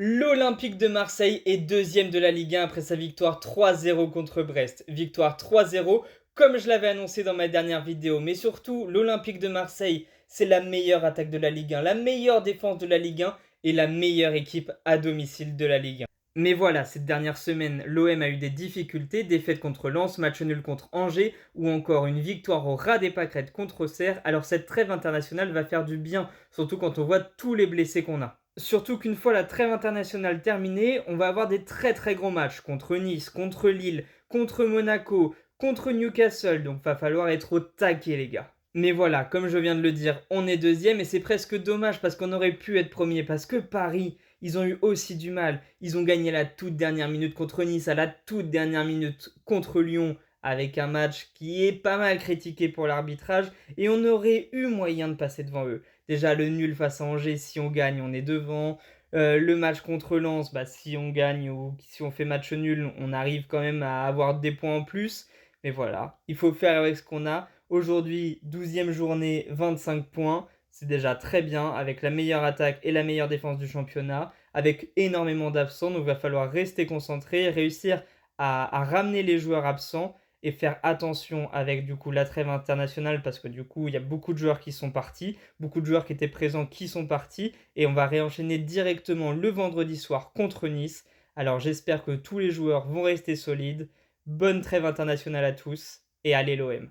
L'Olympique de Marseille est deuxième de la Ligue 1 après sa victoire 3-0 contre Brest. Victoire 3-0, comme je l'avais annoncé dans ma dernière vidéo. Mais surtout, l'Olympique de Marseille, c'est la meilleure attaque de la Ligue 1, la meilleure défense de la Ligue 1 et la meilleure équipe à domicile de la Ligue 1. Mais voilà, cette dernière semaine, l'OM a eu des difficultés, défaite contre Lens, match nul contre Angers ou encore une victoire au ras des pâquerettes contre Auxerre. Alors cette trêve internationale va faire du bien, surtout quand on voit tous les blessés qu'on a. Surtout qu'une fois la trêve internationale terminée, on va avoir des très très gros matchs contre Nice, contre Lille, contre Monaco, contre Newcastle, donc va falloir être au taquet les gars. Mais voilà, comme je viens de le dire, on est deuxième et c'est presque dommage parce qu'on aurait pu être premier parce que Paris, ils ont eu aussi du mal. Ils ont gagné la toute dernière minute contre Nice, à la toute dernière minute contre Lyon avec un match qui est pas mal critiqué pour l'arbitrage et on aurait eu moyen de passer devant eux. Déjà le nul face à Angers, si on gagne, on est devant. Le match contre Lens, bah, si on gagne ou si on fait match nul, on arrive quand même à avoir des points en plus. Mais voilà, il faut faire avec ce qu'on a. Aujourd'hui, 12e journée, 25 points. C'est déjà très bien, avec la meilleure attaque et la meilleure défense du championnat, avec énormément d'absents. Donc il va falloir rester concentré, réussir à ramener les joueurs absents et faire attention avec du coup la trêve internationale parce que du coup il y a beaucoup de joueurs qui sont partis, beaucoup de joueurs qui étaient présents qui sont partis et on va réenchaîner directement le vendredi soir contre Nice. Alors j'espère que tous les joueurs vont rester solides. Bonne trêve internationale à tous et allez l'OM.